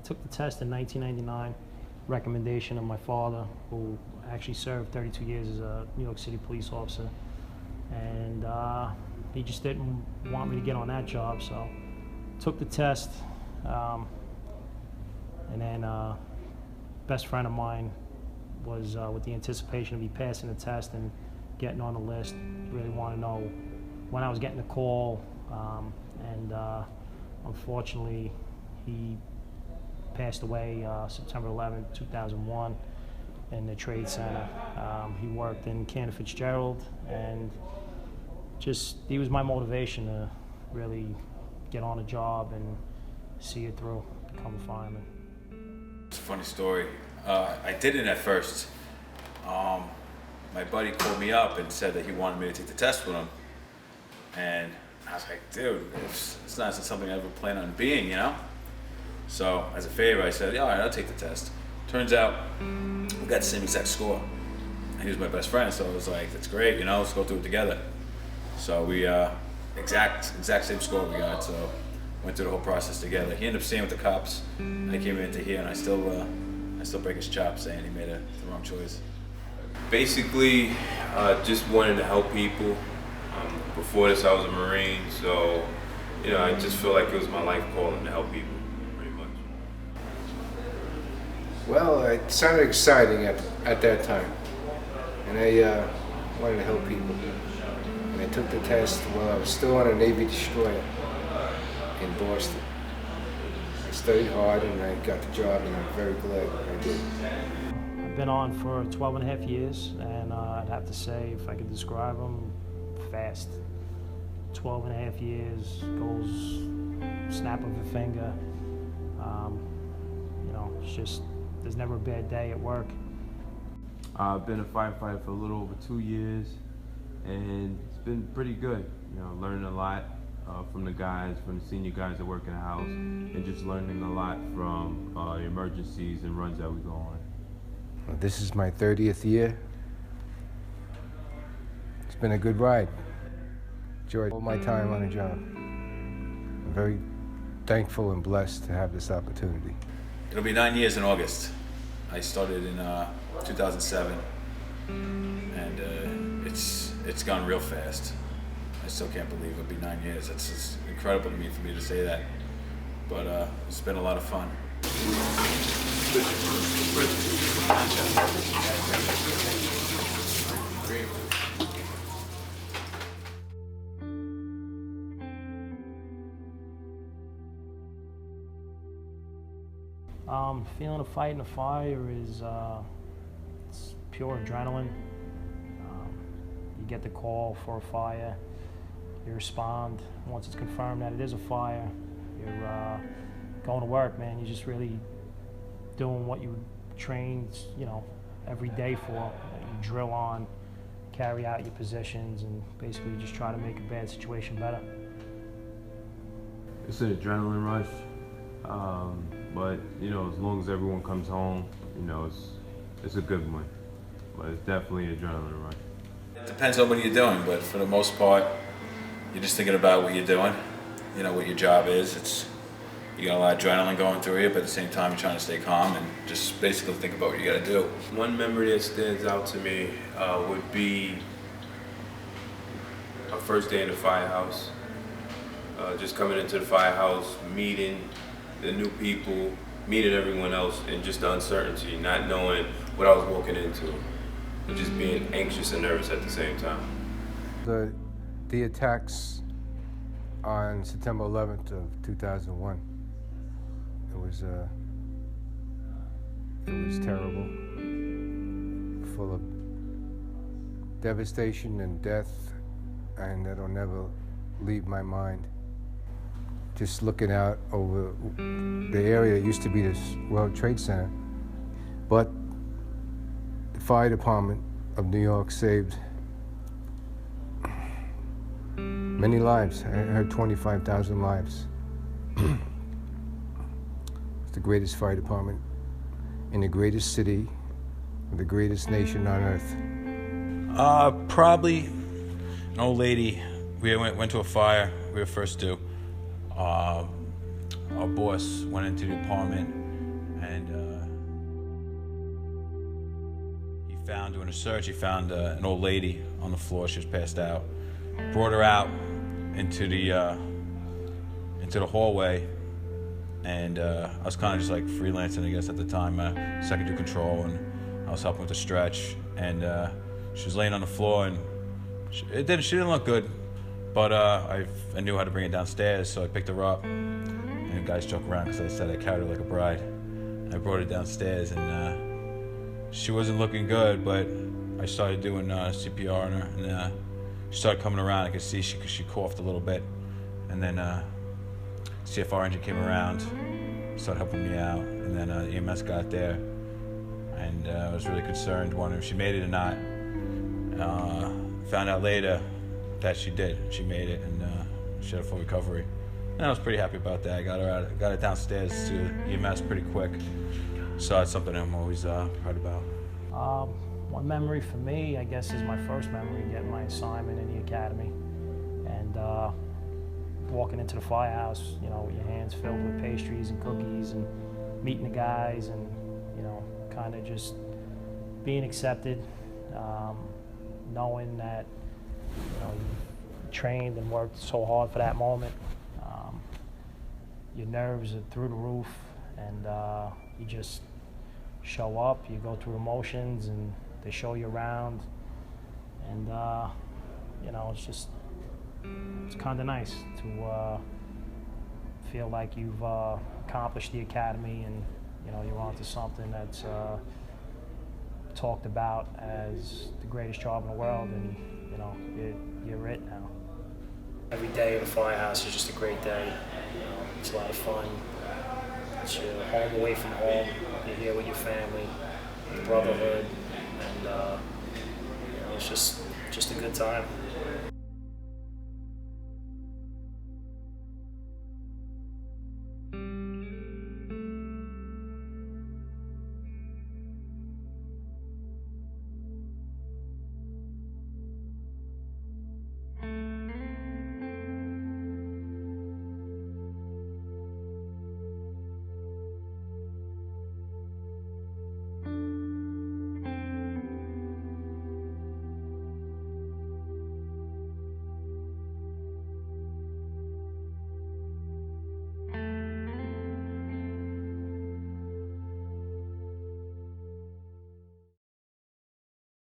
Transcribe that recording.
took the test in 1999, recommendation of my father, who actually served 32 years as a New York City police officer. And he just didn't want me to get on that job, so took the test. And then best friend of mine was with the anticipation of me passing the test and getting on the list. Really want to know when I was getting the call, and unfortunately he passed away September 11, 2001 in the Trade Center. He worked in Cantor Fitzgerald, and just he was my motivation to really get on a job and see it through, become a fireman. It's a funny story. I didn't at first. My buddy called me up and said that he wanted me to take the test with him. And I was like, dude, it's not something I ever plan on being, you know? So as a favor, I said, yeah, all right, I'll take the test. Turns out we got the same exact score. And he was my best friend, so I was like, that's great, you know, let's go through it together. So we, exact same score we got, so went through the whole process together. He ended up staying with the cops. I came into here, and I still break his chops saying he made the wrong choice. Basically, just wanted to help people. Before this, I was a Marine, so you know, I just feel like it was my life calling to help people, pretty much. Well, it sounded exciting at that time, and I wanted to help people. And I took the test while I was still on a Navy destroyer in Boston. I studied hard and I got the job, and I'm very glad I did. I've been on for 12 and a half years, and I'd have to say, if I could describe them, fast. 12 and a half years goes snap of a finger. You know, it's just, there's never a bad day at work. I've been a firefighter for a little over 2 years, and it's been pretty good. You know, learning a lot from the guys, from the senior guys that work in the house, and just learning a lot from emergencies and runs that we go on. Well, this is my 30th year. It's been a good ride. Enjoyed all my time on the job. I'm very thankful and blessed to have this opportunity. It'll be 9 years in August. I started in 2007, and it's gone real fast. I still can't believe it'll be 9 years. It's just incredible to me for me to say that. But it's been a lot of fun. Feeling a fight in a fire is it's pure adrenaline. You get the call for a fire, you respond. Once it's confirmed that it is a fire, you're going to work, man. You're just really doing what you trained, you know, every day for. You drill on, carry out your positions, and basically just try to make a bad situation better. It's an adrenaline rush, but you know, as long as everyone comes home, you know, it's a good one. But it's definitely an adrenaline rush. It depends on what you're doing, but for the most part, you're just thinking about what you're doing. You know what your job is. You got a lot of adrenaline going through you, but at the same time, you're trying to stay calm and just basically think about what you got to do. One memory that stands out to me would be our first day in the firehouse. Just coming into the firehouse, meeting the new people, meeting everyone else, and just the uncertainty, not knowing what I was walking into, and just being anxious and nervous at the same time. The attacks on September 11th of 2001, it was terrible, full of devastation and death, and it'll never leave my mind. Just looking out over the area that used to be this World Trade Center, but the fire department of New York saved many lives. I heard 25,000 lives. It's the greatest fire department in the greatest city, the greatest nation on earth. Probably an old lady. We went to a fire. We were first due. Our boss went into the apartment and doing a search, he found an old lady on the floor. She was passed out. Brought her out into the hallway, and I was kind of just like freelancing, I guess, at the time. Second to control, and I was helping with the stretch, and she was laying on the floor, and she didn't look good, but I knew how to bring it downstairs, so I picked her up, and the guys joke around because I said I carried her like a bride. I brought her downstairs, and she wasn't looking good, but I started doing CPR on her, and she started coming around. I could see she coughed a little bit, and then CFR engine came around, started helping me out, and then EMS got there, and I was really concerned, wondering if she made it or not. Found out later that she did. She made it, and she had a full recovery. And I was pretty happy about that. I got her out, got it downstairs to EMS pretty quick. So that's something I'm always proud about. One memory for me, I guess, is my first memory getting my assignment in the academy, and walking into the firehouse, you know, with your hands filled with pastries and cookies, and meeting the guys, and you know, kind of just being accepted, knowing that, you know, you trained and worked so hard for that moment. Your nerves are through the roof, and you just show up, you go through emotions, and they show you around, and you know, it's kind of nice to feel like you've accomplished the academy, and you know, you're onto something that's talked about as the greatest job in the world, and you know, you're it now. Every day at the firehouse is just a great day. You know, it's a lot of fun. It's your home away from home. You're here with your family, the brotherhood, and you know, it's just a good time.